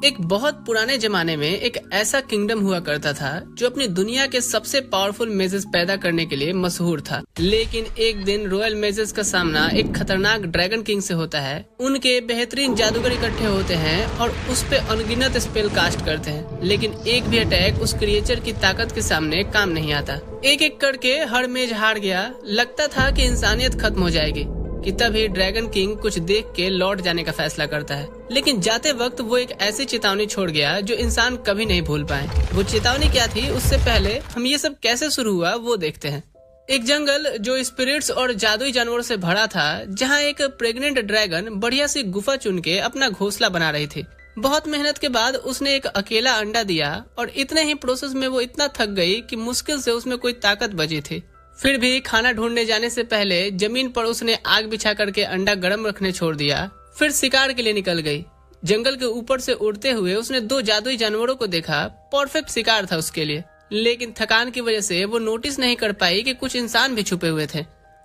एक बहुत पुराने जमाने में एक ऐसा किंगडम हुआ करता था जो अपनी दुनिया के सबसे पावरफुल मेजेस पैदा करने के लिए मशहूर था। लेकिन एक दिन रॉयल मेजेस का सामना एक खतरनाक ड्रैगन किंग से होता है। उनके बेहतरीन जादूगर इकट्ठे होते हैं और उस पे अनगिनत स्पेल कास्ट करते हैं, लेकिन एक भी अटैक उस क्रिएचर की ताकत के सामने काम नहीं आता। एक एक करके हर मेज हार गया। लगता था कि इंसानियत खत्म हो जाएगी कि तभी ड्रैगन किंग कुछ देख के लौट जाने का फैसला करता है। लेकिन जाते वक्त वो एक ऐसी चेतावनी छोड़ गया जो इंसान कभी नहीं भूल पाए। वो चेतावनी क्या थी, उससे पहले हम ये सब कैसे शुरू हुआ वो देखते हैं। एक जंगल जो स्पिरिट्स और जादुई जानवरों से भरा था, जहाँ एक प्रेग्नेंट ड्रैगन बढ़िया सी गुफा चुन के अपना घोंसला बना रही थी। बहुत मेहनत के बाद उसने एक अकेला अंडा दिया और इतने ही प्रोसेस में वो इतना थक गई कि मुश्किल से उसमें कोई ताकत बची थी। फिर भी खाना ढूंढने जाने से पहले जमीन पर उसने आग बिछा करके अंडा गर्म रखने छोड़ दिया। फिर शिकार के लिए निकल गई। जंगल के ऊपर से उड़ते हुए उसने दो जादुई जानवरों को देखा। परफेक्ट शिकार था उसके लिए, लेकिन थकान की वजह से वो नोटिस नहीं कर पाई कि कुछ इंसान भी छुपे हुए थे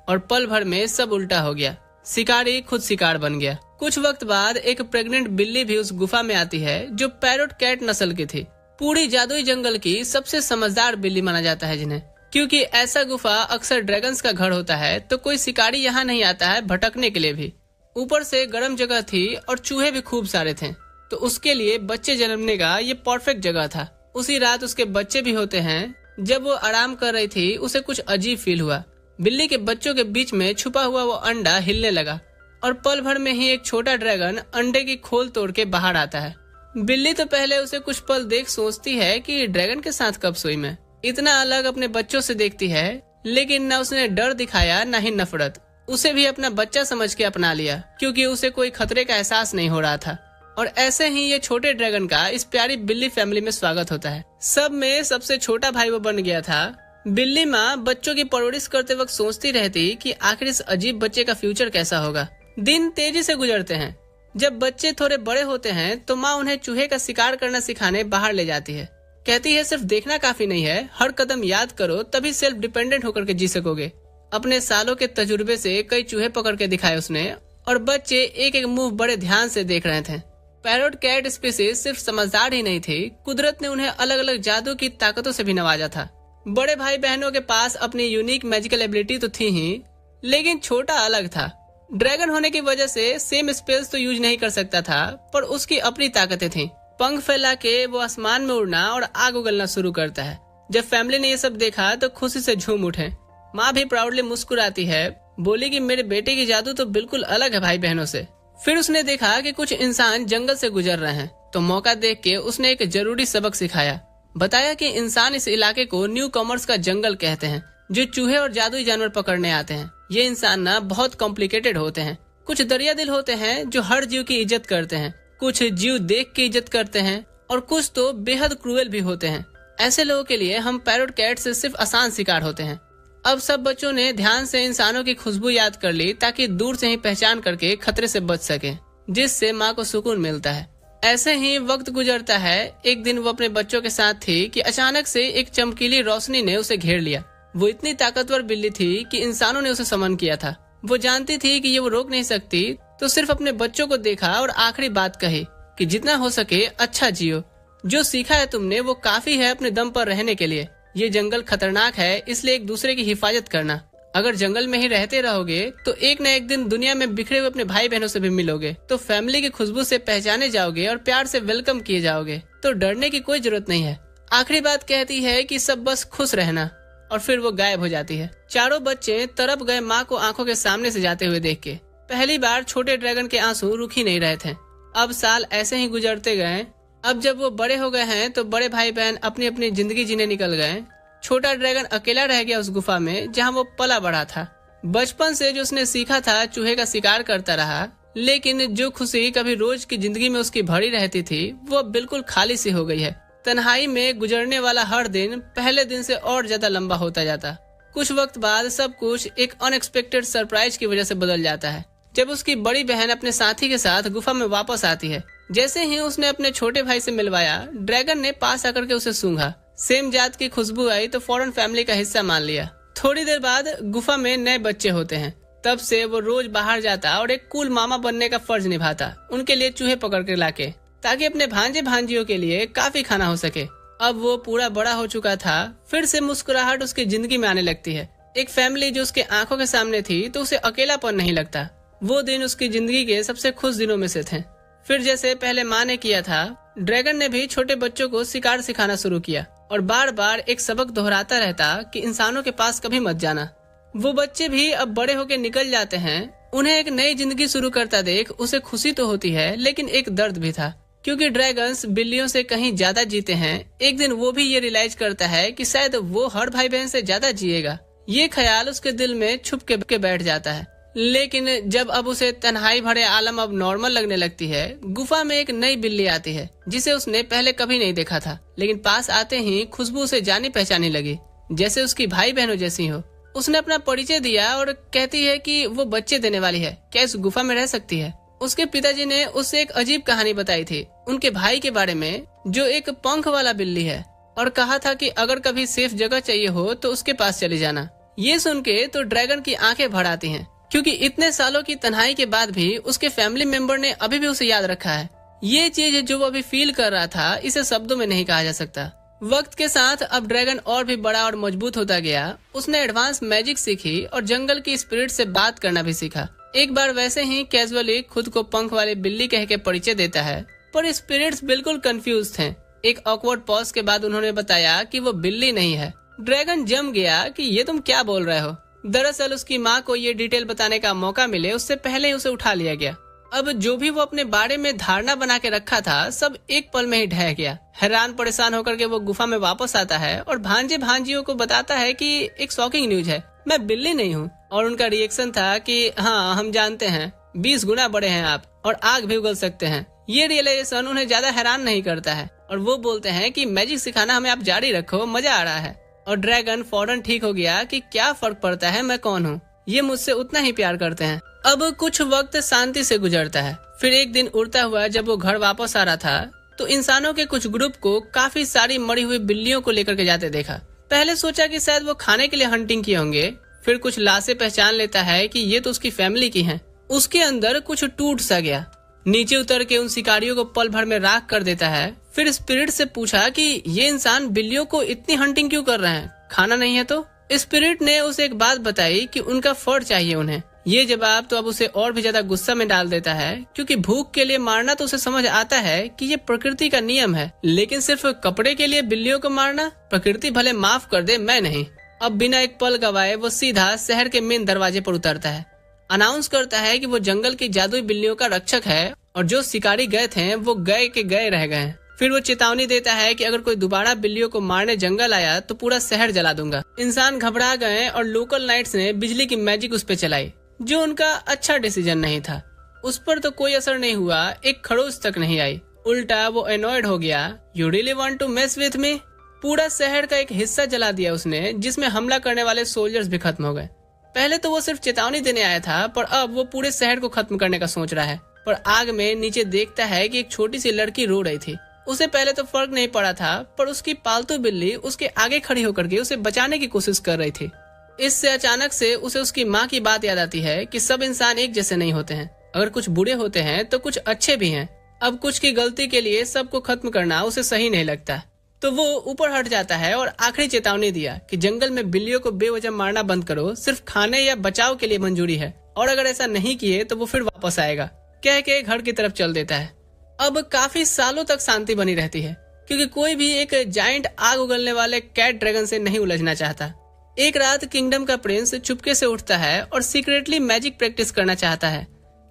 और पल भर में सब उल्टा हो गया। शिकारी खुद शिकार बन गया। कुछ वक्त बाद एक प्रेग्नेंट बिल्ली भी उस गुफा में आती है जो पैरोट कैट नस्ल की थी। पूरी जादुई जंगल की सबसे समझदार बिल्ली माना जाता है जिन्हें, क्योंकि ऐसा गुफा अक्सर ड्रैगन्स का घर होता है, तो कोई शिकारी यहाँ नहीं आता है भटकने के लिए भी। ऊपर से गर्म जगह थी और चूहे भी खूब सारे थे, तो उसके लिए बच्चे जन्मने का ये परफेक्ट जगह था। उसी रात उसके बच्चे भी होते हैं। जब वो आराम कर रही थी उसे कुछ अजीब फील हुआ। बिल्ली के बच्चों के बीच में छुपा हुआ वो अंडा हिलने लगा और पल भर में ही एक छोटा ड्रैगन अंडे की खोल तोड़ के बाहर आता है। बिल्ली तो पहले उसे कुछ पल देख सोचती है कि ड्रैगन के साथ कब सोई मैं। इतना अलग अपने बच्चों से देखती है, लेकिन न उसने डर दिखाया न ही नफरत। उसे भी अपना बच्चा समझ के अपना लिया, क्योंकि उसे कोई खतरे का एहसास नहीं हो रहा था। और ऐसे ही ये छोटे ड्रैगन का इस प्यारी बिल्ली फैमिली में स्वागत होता है। सब में सबसे छोटा भाई वो बन गया था। बिल्ली माँ बच्चों की परवरिश करते वक्त सोचती रहती कि आखिर इस अजीब बच्चे का फ्यूचर कैसा होगा। दिन तेजी से गुजरते हैं। जब बच्चे थोड़े बड़े होते हैं तो माँ उन्हें चूहे का शिकार करना सिखाने बाहर ले जाती है। कहती है सिर्फ देखना काफी नहीं है, हर कदम याद करो, तभी सेल्फ डिपेंडेंट होकर के जी सकोगे। अपने सालों के तजुर्बे से कई चूहे पकड़ के दिखाए उसने, और बच्चे एक एक मुंह बड़े ध्यान से देख रहे थे। पैरोट कैट स्पीसीज सिर्फ समझदार ही नहीं थी, कुदरत ने उन्हें अलग अलग जादू की ताकतों से भी नवाजा था। बड़े भाई बहनों के पास अपनी यूनिक मैजिकल एबिलिटी तो थी ही, लेकिन छोटा अलग था। ड्रैगन होने की वजह से सेम स्पेल्स तो यूज नहीं कर सकता था, पर उसकी अपनी ताकतें थी। पंख फैला के वो आसमान में उड़ना और आग उगलना शुरू करता है। जब फैमिली ने ये सब देखा तो खुशी से झूम उठे। माँ भी प्राउडली मुस्कुराती है, बोली कि मेरे बेटे की जादू तो बिल्कुल अलग है भाई बहनों से। फिर उसने देखा कि कुछ इंसान जंगल से गुजर रहे हैं, तो मौका देख के उसने एक जरूरी सबक सिखाया। बताया कि इंसान इस इलाके को न्यू कॉमर्स का जंगल कहते हैं, जो चूहे और जादुई जानवर पकड़ने आते हैं। ये इंसान ना बहुत कॉम्प्लिकेटेड होते हैं। कुछ दरिया दिल होते हैं जो हर जीव की इज्जत करते हैं, कुछ जीव देख के इज्जत करते हैं, और कुछ तो बेहद क्रूएल भी होते हैं। ऐसे लोगों के लिए हम पैरोट कैट से सिर्फ आसान शिकार होते हैं। अब सब बच्चों ने ध्यान से इंसानों की खुशबू याद कर ली, ताकि दूर से ही पहचान करके खतरे से बच सके, जिससे माँ को सुकून मिलता है। ऐसे ही वक्त गुजरता है। एक दिन वो अपने बच्चों के साथ थी कि अचानक से एक चमकीली रोशनी ने उसे घेर लिया। वो इतनी ताकतवर बिल्ली थी कि इंसानों ने उसे समन किया था। वो जानती थी कि ये वो रोक नहीं सकती, तो सिर्फ अपने बच्चों को देखा और आखिरी बात कही कि जितना हो सके अच्छा जियो। जो सीखा है तुमने वो काफी है अपने दम पर रहने के लिए। ये जंगल खतरनाक है, इसलिए एक दूसरे की हिफाजत करना। अगर जंगल में ही रहते रहोगे तो एक न एक दिन दुनिया में बिखरे हुए अपने भाई बहनों से भी मिलोगे, तो फैमिली की खुशबू से पहचाने जाओगे और प्यार से वेलकम किए जाओगे, तो डरने की कोई जरूरत नहीं है। आखिरी बात कहती है कि सब बस खुश रहना, और फिर वो गायब हो जाती है। चारों बच्चे तरफ गए माँ को आंखों के सामने से जाते हुए देख के। पहली बार छोटे ड्रैगन के आंसू रुक ही नहीं रहे थे। अब साल ऐसे ही गुजरते गए। अब जब वो बड़े हो गए हैं तो बड़े भाई बहन अपनी अपनी जिंदगी जीने निकल गए। छोटा ड्रैगन अकेला रह गया उस गुफा में जहाँ वो पला बड़ा था। बचपन से जो उसने सीखा था चूहे का शिकार करता रहा, लेकिन जो खुशी कभी रोज की जिंदगी में उसकी भरी रहती थी वो बिल्कुल खाली सी हो गई है। तन्हाई में गुजरने वाला हर दिन पहले दिन से और ज्यादा लंबा होता जाता। कुछ वक्त बाद सब कुछ एक अनएक्सपेक्टेड सरप्राइज की वजह से बदल जाता है। जब उसकी बड़ी बहन अपने साथी के साथ गुफा में वापस आती है, जैसे ही उसने अपने छोटे भाई से मिलवाया, ड्रैगन ने पास आकर के उसे सूंघा। सेम जात की खुशबू आई तो फौरन फैमिली का हिस्सा मान लिया। थोड़ी देर बाद गुफा में नए बच्चे होते हैं। तब से वो रोज बाहर जाता और एक कूल मामा बनने का फर्ज निभाता, उनके लिए चूहे पकड़ के लाके। ताकि अपने भांजे भांजियों के लिए काफी खाना हो सके। अब वो पूरा बड़ा हो चुका था, फिर से मुस्कुराहट उसकी जिंदगी में आने लगती है। एक फैमिली जो उसके आंखों के सामने थी तो उसे अकेलापन नहीं लगता। वो दिन उसकी जिंदगी के सबसे खुश दिनों में से थे। फिर जैसे पहले माँ ने किया था, ड्रैगन ने भी छोटे बच्चों को शिकार सिखाना शुरू किया और बार बार एक सबक दोहराता रहता कि इंसानों के पास कभी मत जाना। वो बच्चे भी अब बड़े होके निकल जाते हैं। उन्हें एक नई जिंदगी शुरू करता देख उसे खुशी तो होती है, लेकिन एक दर्द भी था, क्योंकि ड्रैगन्स बिल्लियों से कहीं ज्यादा जीते हैं। एक दिन वो भी ये रियलाइज करता है कि शायद वो हर भाई बहन से ज्यादा जिएगा। ये ख्याल उसके दिल में छुप के बैठ जाता है। लेकिन जब अब उसे तन्हाई भरे आलम अब नॉर्मल लगने लगती है, गुफा में एक नई बिल्ली आती है जिसे उसने पहले कभी नहीं देखा था, लेकिन पास आते ही खुशबू से जानी पहचानी लगी, जैसे उसकी भाई बहनों जैसी हो। उसने अपना परिचय दिया और कहती है कि वो बच्चे देने वाली है, क्या इस गुफा में रह सकती है। उसके पिताजी ने उससे एक अजीब कहानी बताई थी उनके भाई के बारे में, जो एक पंख वाला बिल्ली है, और कहा था कि अगर कभी सेफ जगह चाहिए हो तो उसके पास चले जाना। ये सुन के तो ड्रैगन की आंखें भर आती हैं, क्योंकि इतने सालों की तन्हाई के बाद भी उसके फैमिली मेंबर ने अभी भी उसे याद रखा है। ये चीज जो वो अभी फील कर रहा था, इसे शब्दों में नहीं कहा जा सकता। वक्त के साथ अब ड्रैगन और भी बड़ा और मजबूत होता गया। उसने एडवांस मैजिक सीखी और जंगल की स्पिरिट से बात करना भी सीखा। एक बार वैसे ही कैजुअली खुद को पंख वाली बिल्ली कह के परिचय देता है, पर स्पिरिट्स बिल्कुल कंफ्यूज थे। एक ऑकवर्ड पॉज के बाद उन्होंने बताया कि वो बिल्ली नहीं है। ड्रैगन जम गया कि ये तुम क्या बोल रहे हो। दरअसल उसकी माँ को ये डिटेल बताने का मौका मिले उससे पहले ही उसे उठा लिया गया। अब जो भी वो अपने बारे में धारणा बना के रखा था, सब एक पल में ही ढह गया। हैरान परेशान होकर के वो गुफा में वापस आता है और भांजे भांजियों को बताता है कि एक शॉकिंग न्यूज है, मैं बिल्ली नहीं हूँ। और उनका रिएक्शन था कि हाँ हम जानते हैं, 20 गुना बड़े हैं आप और आग भी उगल सकते हैं। ये रियलाइजेशन उन्हें ज्यादा हैरान नहीं करता है और वो बोलते हैं कि मैजिक सिखाना हमें आप जारी रखो, मजा आ रहा है। और ड्रैगन फौरन ठीक हो गया कि क्या फर्क पड़ता है मैं कौन हूँ, ये मुझसे उतना ही प्यार करते हैं। अब कुछ वक्त शांति से गुजरता है। फिर एक दिन उड़ता हुआ जब वो घर वापस आ रहा था तो इंसानों के कुछ ग्रुप को काफी सारी मरी हुई बिल्लियों को लेकर के जाते देखा। पहले सोचा कि शायद वो खाने के लिए हंटिंग किए होंगे। फिर कुछ लाशें पहचान लेता है कि ये तो उसकी फैमिली की हैं। उसके अंदर कुछ टूट सा गया, नीचे उतर के उन शिकारियों को पल भर में राख कर देता है। फिर स्पिरिट से पूछा कि ये इंसान बिल्लियों को इतनी हंटिंग क्यों कर रहे हैं, खाना नहीं है तो? स्पिरिट ने उसे एक बात बताई कि उनका फर चाहिए उन्हें। ये जवाब तो अब उसे और भी ज्यादा गुस्सा में डाल देता है, क्योंकि भूख के लिए मारना तो उसे समझ आता है कि ये प्रकृति का नियम है, लेकिन सिर्फ कपड़े के लिए बिल्लियों को मारना, प्रकृति भले माफ कर दे मैं नहीं। अब बिना एक पल गवाए वो सीधा शहर के मेन दरवाजे पर उतरता है, अनाउंस करता है कि वो जंगल की जादुई बिल्लियों का रक्षक है और जो शिकारी गए थे वो गए के गए रह गए। फिर वो चेतावनी देता है कि अगर कोई दोबारा बिल्लियों को मारने जंगल आया तो पूरा शहर जला दूंगा। इंसान घबरा गए और लोकल नाइट्स ने बिजली की मैजिक उस पे चलाई, जो उनका अच्छा डिसीजन नहीं था। उस पर तो कोई असर नहीं हुआ, एक खड़ूस तक नहीं आई। उल्टा वो एनॉयड हो गया। You really want to mess with me? पूरा शहर का एक हिस्सा जला दिया उसने, जिसमें हमला करने वाले सोल्जर्स भी खत्म हो गए। पहले तो वो सिर्फ चेतावनी देने आया था, पर अब वो पूरे शहर को खत्म करने का सोच रहा है। पर आग में नीचे देखता है कि एक छोटी सी लड़की रो रही थी। उसे पहले तो फर्क नहीं पड़ा था, पर उसकी पालतू बिल्ली उसके आगे खड़ी होकर के उसे बचाने की कोशिश कर रही थी। इससे अचानक से उसे उसकी माँ की बात याद आती है कि सब इंसान एक जैसे नहीं होते हैं, अगर कुछ बुरे होते हैं तो कुछ अच्छे भी हैं। अब कुछ की गलती के लिए सबको खत्म करना उसे सही नहीं लगता, तो वो ऊपर हट जाता है और आखिरी चेतावनी दिया कि जंगल में बिल्लियों को बेवजह मारना बंद करो, सिर्फ खाने या बचाव के लिए मंजूरी है, और अगर ऐसा नहीं किए तो वो फिर वापस आएगा, कह के घर की तरफ चल देता है। अब काफी सालों तक शांति बनी रहती है, क्योंकि कोई भी एक जायंट आग उगलने वाले कैट ड्रैगन से नहीं उलझना चाहता। एक रात किंगडम का प्रिंस चुपके से उठता है और सीक्रेटली मैजिक प्रैक्टिस करना चाहता है,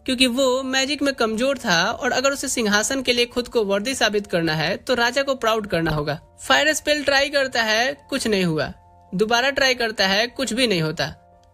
क्योंकि वो मैजिक में कमजोर था और अगर उसे सिंहासन के लिए खुद को वर्दी साबित करना है तो राजा को प्राउड करना होगा। फायर स्पेल ट्राई करता है, कुछ नहीं हुआ। दोबारा ट्राई करता है, कुछ भी नहीं होता।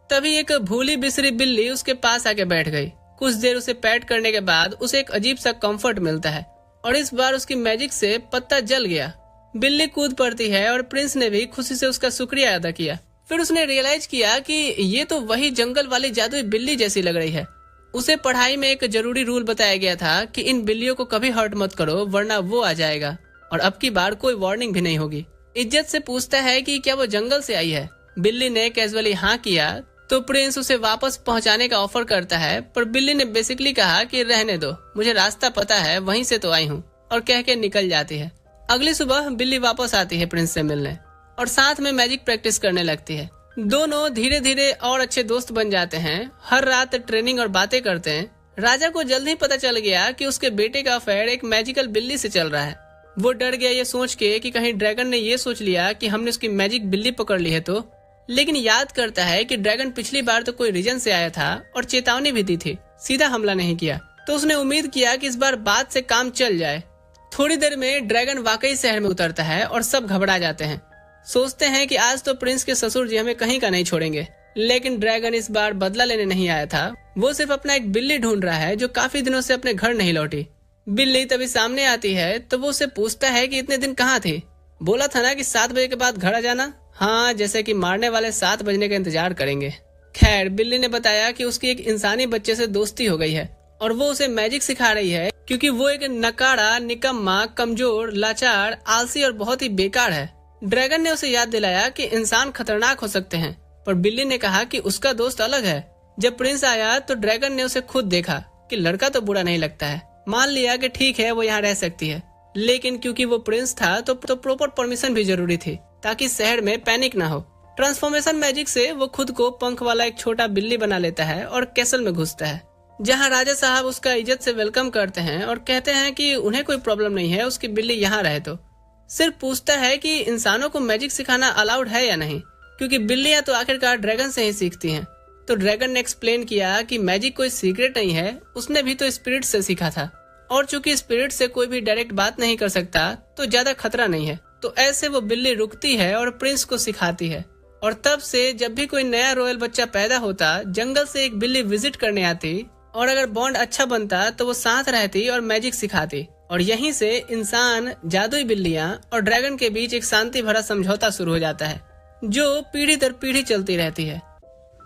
तभी एक भूली बिसरी बिल्ली उसके पास आके बैठ गई। कुछ देर उसे पैट करने के बाद उसे एक अजीब सा कंफर्ट मिलता है और इस बार उसकी मैजिक से पत्ता जल गया। बिल्ली कूद पड़ती है और प्रिंस ने भी खुशी से उसका शुक्रिया अदा किया। फिर उसने रियलाइज किया कि ये तो वही जंगल वाली जादुई बिल्ली जैसी लग रही है। उसे पढ़ाई में एक जरूरी रूल बताया गया था कि इन बिल्लियों को कभी हर्ट मत करो, वरना वो आ जाएगा और अब की बार कोई वार्निंग भी नहीं होगी। इज्जत से पूछता है कि क्या वो जंगल से आई है। बिल्ली ने कैजुअली हाँ किया तो प्रिंस उसे वापस पहुंचाने का ऑफर करता है, पर बिल्ली ने बेसिकली कहा कि रहने दो, मुझे रास्ता पता है, वहीं से तो आई हूँ। और कह के निकल जाती है। अगली सुबह बिल्ली वापस आती है प्रिंस से मिलने और साथ में मैजिक प्रैक्टिस करने लगती है। दोनों धीरे धीरे और अच्छे दोस्त बन जाते हैं। हर रात ट्रेनिंग और बातें करते हैं। राजा को जल्द ही पता चल गया कि उसके बेटे का अफेयर एक मैजिकल बिल्ली से चल रहा है। वो डर गया ये सोच के कि कहीं ड्रैगन ने ये सोच लिया कि हमने उसकी मैजिक बिल्ली पकड़ ली है तो। लेकिन याद करता है कि ड्रैगन पिछली बार तो कोई रीजन से आया था और चेतावनी भी दी थी, सीधा हमला नहीं किया। तो उसने उम्मीद किया कि इस बार बात से काम चल जाए। थोड़ी देर में ड्रैगन वाकई शहर में उतरता है और सब घबरा जाते हैं। सोचते हैं कि आज तो प्रिंस के ससुर जी हमें कहीं का नहीं छोड़ेंगे। लेकिन ड्रैगन इस बार बदला लेने नहीं आया था। वो सिर्फ अपना एक बिल्ली ढूंढ रहा है जो काफी दिनों से अपने घर नहीं लौटी। बिल्ली तभी सामने आती है तो वो उसे पूछता है कि इतने दिन कहाँ थी? बोला था ना कि 7 बजे के बाद घर आ जाना। हाँ, जैसे कि मारने वाले 7 बजने का इंतजार करेंगे। खैर, बिल्ली ने बताया कि उसकी एक इंसानी बच्चे से दोस्ती हो गई है और वो उसे मैजिक सिखा रही है क्योंकि वो एक नकारा, निकम्मा, कमजोर, लाचार, आलसी और बहुत ही बेकार है। ड्रैगन ने उसे याद दिलाया कि इंसान खतरनाक हो सकते हैं, पर बिल्ली ने कहा कि उसका दोस्त अलग है। जब प्रिंस आया तो ड्रैगन ने उसे खुद देखा कि लड़का तो बुरा नहीं लगता है। मान लिया कि ठीक है, वो यहाँ रह सकती है। लेकिन क्योंकि वो प्रिंस था तो प्रॉपर परमिशन भी जरूरी थी ताकि शहर में पैनिक ना हो। ट्रांसफॉर्मेशन मैजिक से वो खुद को पंख वाला एक छोटा बिल्ली बना लेता है और कैसल में घुसता है, जहाँ राजा साहब उसका इज्जत से वेलकम करते हैं और कहते हैं कि उन्हें कोई प्रॉब्लम नहीं है उसकी बिल्ली यहाँ रहे तो। सिर्फ पूछता है कि इंसानों को मैजिक सिखाना अलाउड है या नहीं, क्योंकि बिल्लियां तो आखिरकार ड्रैगन से ही सीखती हैं। तो ड्रैगन ने एक्सप्लेन किया कि मैजिक कोई सीक्रेट नहीं है, उसने भी तो स्पिरिट से सीखा था और चूंकि स्पिरिट से कोई भी डायरेक्ट बात नहीं कर सकता तो ज्यादा खतरा नहीं है। तो ऐसे वो बिल्ली रुकती है और प्रिंस को सिखाती है। और तब से जब भी कोई नया रॉयल बच्चा पैदा होता, जंगल से एक बिल्ली विजिट करने आती और अगर बॉन्ड अच्छा बनता तो वो साथ रहती और मैजिक सिखाती। और यहीं से इंसान, जादुई बिल्लियां और ड्रैगन के बीच एक शांति भरा समझौता शुरू हो जाता है जो पीढ़ी दर पीढ़ी चलती रहती है।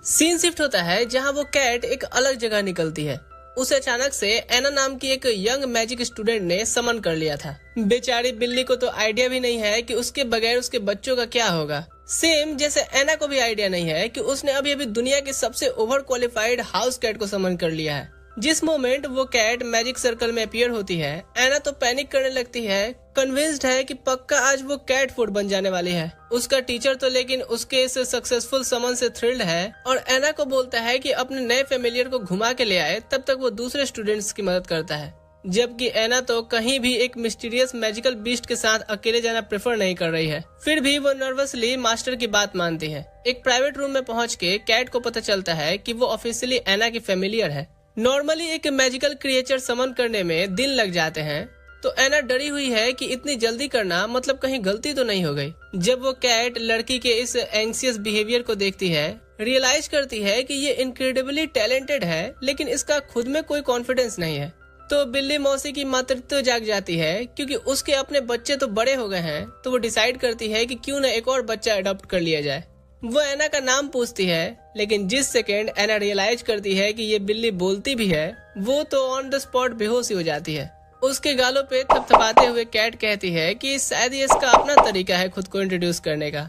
सीन शिफ्ट होता है जहां वो कैट एक अलग जगह निकलती है। उसे अचानक से एना नाम की एक यंग मैजिक स्टूडेंट ने समन कर लिया था। बेचारी बिल्ली को तो आइडिया भी नहीं है कि उसके बगैर उसके बच्चों का क्या होगा। सेम जैसे एना को भी आइडिया नहीं है कि उसने अभी अभी दुनिया के सबसे ओवर क्वालिफाइड हाउस कैट को समन कर लिया है। जिस मोमेंट वो कैट मैजिक सर्कल में अपीयर होती है, एना तो पैनिक करने लगती है, कन्विंस्ड है कि पक्का आज वो कैट फूड बन जाने वाली है। उसका टीचर तो लेकिन उसके इस सक्सेसफुल समन से थ्रिल्ड है और एना को बोलता है कि अपने नए फेमिलियर को घुमा के ले आए, तब तक वो दूसरे स्टूडेंट्स की मदद करता है। जबकि एना तो कहीं भी एक मिस्टीरियस मैजिकल बीस्ट के साथ अकेले जाना प्रेफर नहीं कर रही है। फिर भी वो नर्वसली मास्टर की बात मानती है। एक प्राइवेट रूम में पहुंच के कैट को पता चलता है कि वो ऑफिशियली एना की फेमिलियर है। नॉर्मली एक मैजिकल क्रिएचर समन करने में दिन लग जाते हैं, तो एना डरी हुई है कि इतनी जल्दी करना मतलब कहीं गलती तो नहीं हो गई। जब वो कैट लड़की के इस एंग्जियस बिहेवियर को देखती है, रियलाइज करती है कि ये इनक्रेडिबली टैलेंटेड है लेकिन इसका खुद में कोई कॉन्फिडेंस नहीं है। तो बिल्ली मौसी की मातृत्व जाग जाती है क्योंकि उसके अपने बच्चे तो बड़े हो गए हैं। तो वो डिसाइड करती है कि क्यों न एक और बच्चा अडॉप्ट कर लिया जाए। वो एना का नाम पूछती है, लेकिन जिस सेकेंड एना रियलाइज करती है कि ये बिल्ली बोलती भी है, वो तो ऑन द स्पॉट बेहोश हो जाती है। उसके गालों पे थपथपाते हुए कैट कहती है कि शायद ये इसका अपना तरीका है खुद को इंट्रोड्यूस करने का।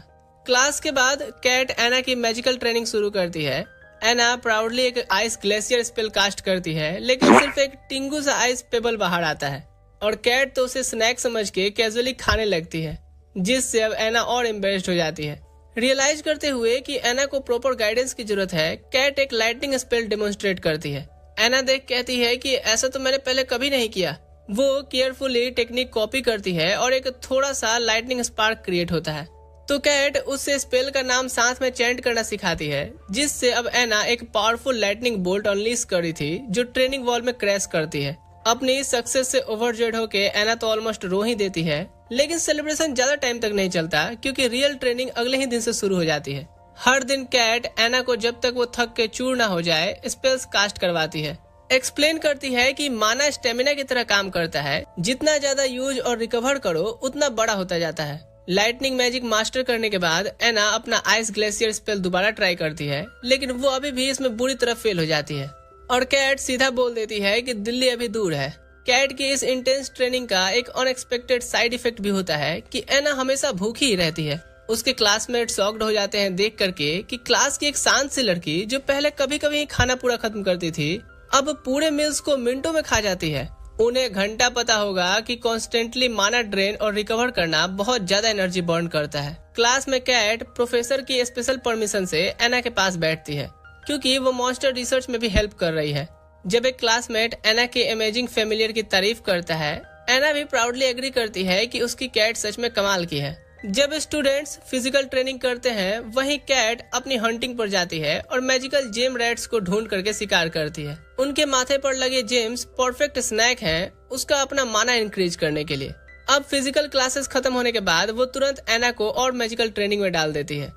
क्लास के बाद कैट एना की मैजिकल ट्रेनिंग शुरू करती है। एना प्राउडली एक आइस ग्लेशियर स्पेल कास्ट करती है, लेकिन सिर्फ एक टिंगू सा आइस पेबल बाहर आता है और कैट तो उसे स्नैक समझ के कैजुअली खाने लगती है, जिससे अब एना और एम्बेरस्ड हो जाती है। रियलाइज करते हुए कि एना को प्रॉपर गाइडेंस की जरूरत है, कैट एक लाइटनिंग स्पेल डेमोन्स्ट्रेट करती है। एना देख कहती है कि ऐसा तो मैंने पहले कभी नहीं किया। वो केयरफुली टेक्निक कॉपी करती है और एक थोड़ा सा लाइटनिंग स्पार्क क्रिएट होता है। तो कैट उससे स्पेल का नाम साथ में चैंट करना सिखाती है, जिससे अब एना एक पावरफुल लाइटनिंग बोल्ट अनलीश कर रही थी जो ट्रेनिंग वॉल में क्रैश करती है। अपनी सक्सेस से ओवरजेड होके एना तो ऑलमोस्ट रो ही देती है, लेकिन सेलिब्रेशन ज्यादा टाइम तक नहीं चलता क्योंकि रियल ट्रेनिंग अगले ही दिन से शुरू हो जाती है। हर दिन कैट एना को जब तक वो थक के चूर ना हो जाए स्पेल्स कास्ट करवाती है। एक्सप्लेन करती है कि माना स्टेमिना की तरह काम करता है, जितना ज्यादा यूज और रिकवर करो उतना बड़ा होता जाता है। लाइटनिंग मैजिक मास्टर करने के बाद एना अपना आइस ग्लेशियर स्पेल दोबारा ट्राई करती है, लेकिन वो अभी भी इसमें बुरी तरह फेल हो जाती है और कैट सीधा बोल देती है कि दिल्ली अभी दूर है। कैट की इस इंटेंस ट्रेनिंग का एक अनएक्सपेक्टेड साइड इफेक्ट भी होता है कि एना हमेशा भूखी ही रहती है। उसके क्लासमेट शॉक्ड हो जाते हैं देख करके कि क्लास की एक शांत सी लड़की जो पहले कभी कभी खाना पूरा खत्म करती थी, अब पूरे मील्स को मिनटों में खा जाती है उन्हें घंटा पता होगा कि कॉन्स्टेंटली माना ड्रेन और रिकवर करना बहुत ज्यादा एनर्जी बर्न करता है। क्लास में कैट प्रोफेसर की स्पेशल परमिशन से एना के पास बैठती है क्योंकि वो मॉन्स्टर रिसर्च में भी हेल्प कर रही है। जब एक क्लासमेट एना के अमेजिंग फेमिलियर की तारीफ करता है, एना भी प्राउडली एग्री करती है कि उसकी कैट सच में कमाल की है। जब स्टूडेंट्स फिजिकल ट्रेनिंग करते हैं, वहीं कैट अपनी हंटिंग पर जाती है और मैजिकल जेम रैट्स को ढूंढ करके शिकार करती है। उनके माथे पर लगे जेम्स परफेक्ट स्नैक हैं उसका अपना माना इंक्रीज करने के लिए। अब फिजिकल क्लासेस खत्म होने के बाद वो तुरंत एना को और मैजिकल ट्रेनिंग में डाल देती है।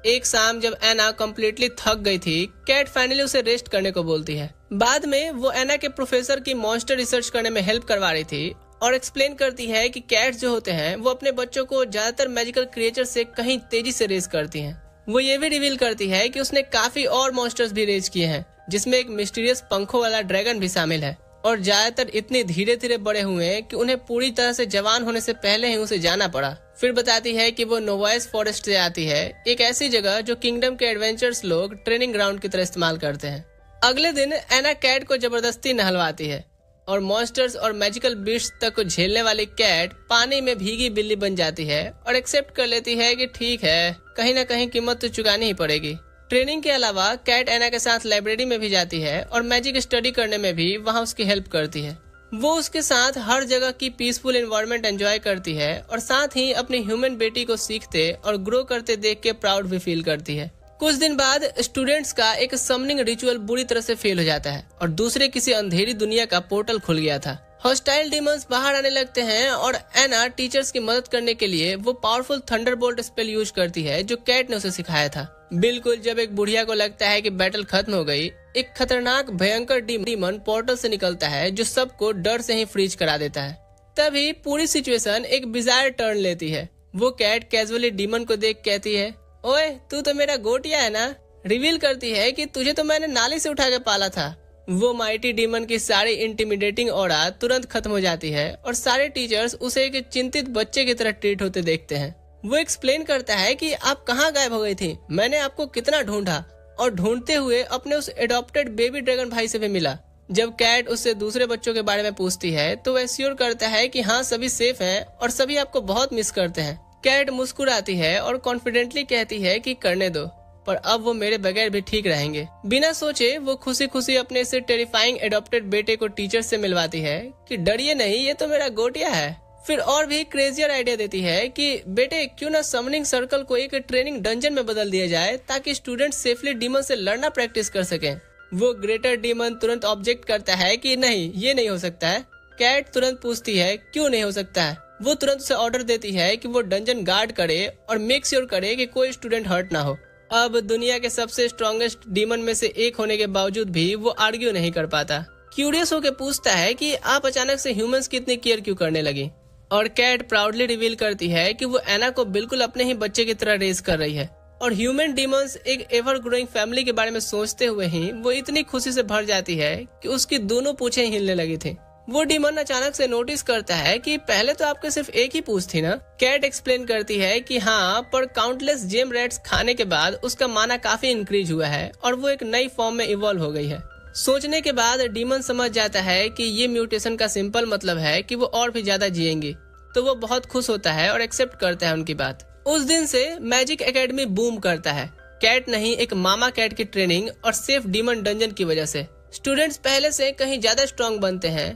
एक शाम जब एना कम्प्लीटली थक गई थी, कैट फाइनली उसे रेस्ट करने को बोलती है। बाद में वो एना के प्रोफेसर की मॉन्स्टर रिसर्च करने में हेल्प करवा रही थी और एक्सप्लेन करती है कि कैट्स जो होते हैं वो अपने बच्चों को ज्यादातर मैजिकल क्रिएचर से कहीं तेजी से रेज करती हैं। वो ये भी रिवील करती है कि उसने काफी और मॉन्स्टर्स भी रेज किए हैं, जिसमें एक मिस्टीरियस पंखों वाला ड्रैगन भी शामिल है, और ज्यादातर इतने धीरे धीरे बड़े हुए कि उन्हें पूरी तरह से जवान होने से पहले ही उसे जाना पड़ा। फिर बताती है कि वो नोवाइस फॉरेस्ट से आती है, एक ऐसी जगह जो किंगडम के एडवेंचर्स लोग ट्रेनिंग ग्राउंड की तरह इस्तेमाल करते हैं। अगले दिन एना कैट को जबरदस्ती नहलवाती है और मॉन्स्टर्स और मैजिकल बीस्ट तक को झेलने वाली कैट पानी में भीगी बिल्ली बन जाती है और एक्सेप्ट कर लेती है कि ठीक है, कहीं ना कहीं कीमत तो चुकानी ही पड़ेगी। ट्रेनिंग के अलावा कैट एना के साथ लाइब्रेरी में भी जाती है और मैजिक स्टडी करने में भी वहाँ उसकी हेल्प करती है। वो उसके साथ हर जगह की पीसफुल एनवायरनमेंट एंजॉय करती है और साथ ही अपनी ह्यूमन बेटी को सीखते और ग्रो करते देख के प्राउड भी फील करती है। कुछ दिन बाद स्टूडेंट्स का एक समनिंग रिचुअल बुरी तरह से फेल हो जाता है और दूसरे किसी अंधेरी दुनिया का पोर्टल खुल गया था। हॉस्टाइल डीमंस बाहर आने लगते हैं और एना टीचर्स की मदद करने के लिए वो पावरफुल थंडरबोल्ट स्पेल यूज करती है जो कैट ने उसे सिखाया था। बिल्कुल जब एक बुढ़िया को लगता है कि बैटल खत्म हो गई, एक खतरनाक भयंकर डीमन पोर्टल से निकलता है जो सबको डर से ही फ्रीज करा देता है। तभी पूरी सिचुएशन एक बिजार टर्न लेती है। वो कैट कैजुअली डीमन को देख कहती है, ओए तू तो मेरा गोटिया है ना। रिवील करती है कि तुझे तो मैंने नाली से उठा के पाला था। वो माइटी डीमन की सारी इंटिमिडेटिंग ऑरा तुरंत खत्म हो जाती है और सारे टीचर्स उसे एक चिंतित बच्चे की तरह ट्रीट होते देखते हैं। वो एक्सप्लेन करता है कि आप कहाँ गायब हो गई थी, मैंने आपको कितना ढूंढा, और ढूंढते हुए अपने उस एडॉप्टेड बेबी ड्रैगन भाई से भी मिला। जब कैट उससे दूसरे बच्चों के बारे में पूछती है तो वह श्योर करता है कि हाँ सभी सेफ हैं और सभी आपको बहुत मिस करते हैं। कैट मुस्कुराती है और कॉन्फिडेंटली कहती है कि करने दो, पर अब वो मेरे बगैर भी ठीक रहेंगे। बिना सोचे वो खुशी खुशी अपने से टेरिफाइंग एडॉप्टेड बेटे को टीचर से मिलवाती है कि डरिए नहीं, ये तो मेरा गोटिया है। फिर और भी क्रेजियर आइडिया देती है कि बेटे क्यों ना समनिंग सर्कल को एक ट्रेनिंग डंजन में बदल दिया जाए ताकि स्टूडेंट सेफली डीमन से लड़ना प्रैक्टिस कर सकें। वो ग्रेटर डीमन तुरंत ऑब्जेक्ट करता है कि नहीं, ये नहीं हो सकता है। कैट तुरंत पूछती है क्यों नहीं हो सकता है। वो तुरंत उसे ऑर्डर देती है कि वो डंजन गार्ड करे और मेक श्योर करे कि कोई स्टूडेंट हर्ट ना हो। अब दुनिया के सबसे स्ट्रॉन्गेस्ट डीमन में से एक होने के बावजूद भी वो आर्ग्यू नहीं कर पाता। क्यूरियस होकर पूछता है कि आप अचानक से ह्यूमंस की इतनी केयर क्यों करने लगी, और कैट प्राउडली रिवील करती है कि वो एना को बिल्कुल अपने ही बच्चे की तरह रेज कर रही है। और ह्यूमन डीमंस एक एवर ग्रोइंग फैमिली के बारे में सोचते हुए ही वो इतनी खुशी से भर जाती है कि उसकी दोनों पूंछें हिलने लगी थी। वो डीमन अचानक से नोटिस करता है कि पहले तो आपके सिर्फ एक ही पूंछ थी ना। कैट एक्सप्लेन करती है कि हाँ, पर काउंटलेस जेम रैट्स खाने के बाद उसका माना काफी इंक्रीज हुआ है और वो एक नई फॉर्म में इवॉल्व हो गई है। सोचने के बाद डीमन समझ जाता है कि ये म्यूटेशन का सिंपल मतलब है कि वो और भी ज्यादा जिएंगी, तो वो बहुत खुश होता है और एक्सेप्ट करता है उनकी बात। उस दिन से मैजिक एकेडमी बूम करता है। कैट नहीं, एक मामा कैट की ट्रेनिंग और सेफ डीमन डंजन की वजह से स्टूडेंट्स पहले से कहीं ज्यादा स्ट्रॉन्ग बनते हैं।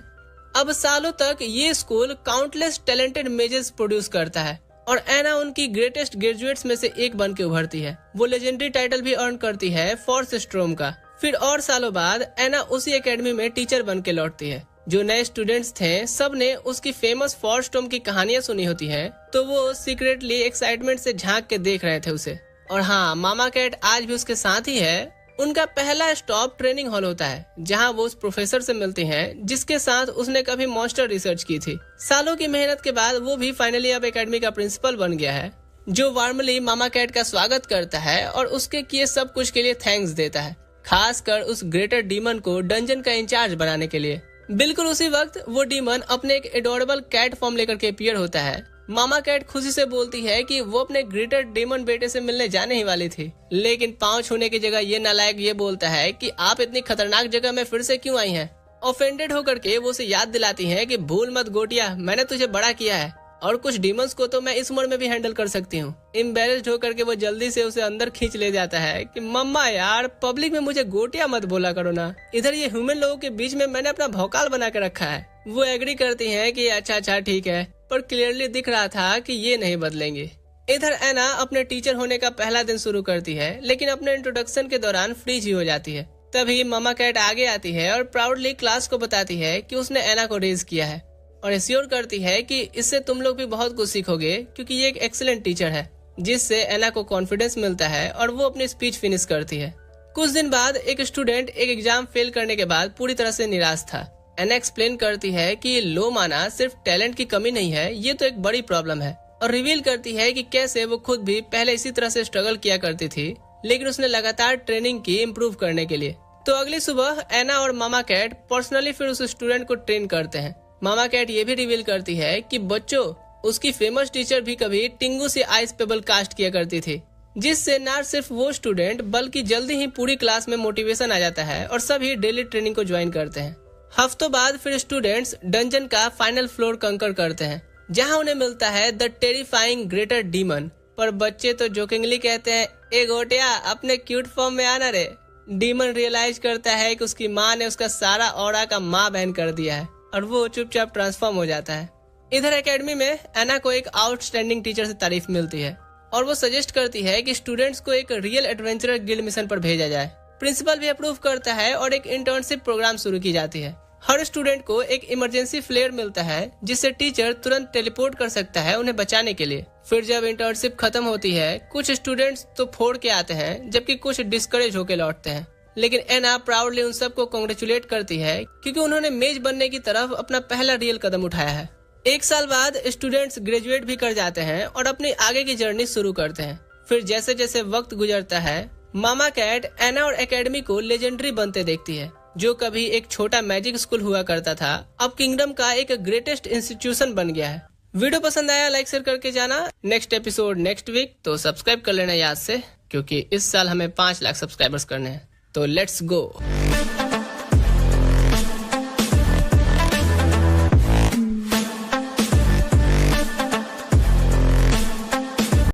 अब सालों तक ये school countless talented mazes produce करता है और एना उनकी ग्रेटेस्ट ग्रेजुएट्स में से एक बन के उभरती है। वो लेजेंडरी टाइटल भी अर्न करती है फोर्स स्ट्रोम का। फिर और सालों बाद एना उसी एकेडमी में टीचर बन के लौटती है। जो नए स्टूडेंट्स थे सब ने उसकी फेमस फोर्स स्टॉर्म की कहानियां सुनी होती हैं, तो वो सीक्रेटली एक्साइटमेंट से झांक के देख रहे थे उसे। और हाँ, मामा कैट आज भी उसके साथ ही है। उनका पहला स्टॉप ट्रेनिंग हॉल होता है जहां वो उस प्रोफेसर से मिलती हैं जिसके साथ उसने कभी मॉन्स्टर रिसर्च की थी। सालों की मेहनत के बाद वो भी फाइनली अब एकेडमी का प्रिंसिपल बन गया है, जो वार्मली मामा कैट का स्वागत करता है और उसके किए सब कुछ के लिए थैंक्स देता है, खासकर उस ग्रेटर डीमन को डंजन का इंचार्ज बनाने के लिए। बिल्कुल उसी वक्त वो डीमन अपने एक एडोरेबल कैट फॉर्म लेकर के अपीयर होता है। मामा कैट खुशी से बोलती है कि वो अपने ग्रेटर डीमन बेटे से मिलने जाने ही वाली थी, लेकिन पांव छूने की जगह ये नालायक ये बोलता है कि आप इतनी खतरनाक जगह में फिर से क्यों आई हैं? ऑफेंडेड होकर के वो उसे याद दिलाती है कि भूल मत गोटिया, मैंने तुझे बड़ा किया है और कुछ डीमंस को तो मैं इस उम्र में भी हैंडल कर सकती हूँ। एम्बेरेस्ड होकर के वो जल्दी से उसे अंदर खींच ले जाता है कि मम्मा यार पब्लिक में मुझे गोटिया मत बोला करो ना, इधर ये ह्यूमन लोगों के बीच में मैंने अपना भौकाल बना के रखा है। वो एग्री करती है कि अच्छा ठीक है, पर क्लियरली दिख रहा था कि ये नहीं बदलेंगे। इधर एना अपने टीचर होने का पहला दिन शुरू करती है, लेकिन अपने इंट्रोडक्शन के दौरान फ्रीज ही हो जाती है। तभी मामा कैट आगे आती है और प्राउडली क्लास को बताती है कि उसने एना को रेज किया है और एश्योर करती है कि इससे तुम लोग भी बहुत कुछ सीखोगे क्योंकि ये एक एक्सीलेंट टीचर है, जिससे एना को कॉन्फिडेंस मिलता है और वो अपनी स्पीच फिनिश करती है। कुछ दिन बाद एक स्टूडेंट एक एग्जाम फेल करने के बाद पूरी तरह से निराश था। एना एक्सप्लेन करती है कि लो माना सिर्फ टैलेंट की कमी नहीं है, ये तो एक बड़ी प्रॉब्लम है, और रिवील करती है कि कैसे वो खुद भी पहले इसी तरह से स्ट्रगल किया करती थी, लेकिन उसने लगातार ट्रेनिंग की इम्प्रूव करने के लिए। तो अगली सुबह एना और मामा कैट पर्सनली फिर उस स्टूडेंट को ट्रेन करते हैं। मामा कैट ये भी रिवील करती है कि बच्चों, उसकी फेमस टीचर भी कभी टिंगू से आइस पेबल कास्ट किया करती थी, जिससे न सिर्फ वो स्टूडेंट बल्कि जल्दी ही पूरी क्लास में मोटिवेशन आ जाता है और सभी डेली ट्रेनिंग को ज्वाइन करते हैं। हफ्तों बाद फिर स्टूडेंट्स डंजन का फाइनल फ्लोर कंकर करते हैं, जहां उन्हें मिलता है द टेरिफाइंग ग्रेटर डीमन। पर बच्चे तो जोकिंगली कहते हैं, ए गोटिया अपने क्यूट फॉर्म में आना रे। डीमन रियलाइज करता है कि उसकी माँ ने उसका सारा ऑरा का माँ बहन कर दिया है और वो चुपचाप ट्रांसफॉर्म हो जाता है। इधर एकेडमी में एना को एक आउटस्टैंडिंग टीचर से तारीफ मिलती है और वो सजेस्ट करती है कि स्टूडेंट्स को एक रियल एडवेंचरर गिल्ड मिशन पर भेजा जाए। प्रिंसिपल भी अप्रूव करता है और एक इंटर्नशिप प्रोग्राम शुरू की जाती है। हर स्टूडेंट को एक इमरजेंसी फ्लेयर मिलता है, जिससे टीचर तुरंत टेलीपोर्ट कर सकता है उन्हें बचाने के लिए। फिर जब इंटर्नशिप खत्म होती है, कुछ स्टूडेंट्स तो फोड़ के आते हैं जबकि कुछ डिस्करेज होकर लौटते हैं, लेकिन एना प्राउडली उन सबको कांग्रेचुलेट करती है क्योंकि उन्होंने मेज बनने की तरफ अपना पहला रियल कदम उठाया है। एक साल बाद स्टूडेंट्स ग्रेजुएट भी कर जाते हैं और अपनी आगे की जर्नी शुरू करते हैं। फिर जैसे जैसे वक्त गुजरता है, मामा कैट एना और एकेडमी को लेजेंडरी बनते देखती है। जो कभी एक छोटा मैजिक स्कूल हुआ करता था, अब किंगडम का एक ग्रेटेस्ट इंस्टीट्यूशन बन गया है। वीडियो पसंद आया लाइक शेयर करके जाना। नेक्स्ट एपिसोड नेक्स्ट वीक, तो सब्सक्राइब कर लेना याद से, क्योंकि इस साल हमें 5 लाख सब्सक्राइबर्स करने हैं। तो लेट्स गो।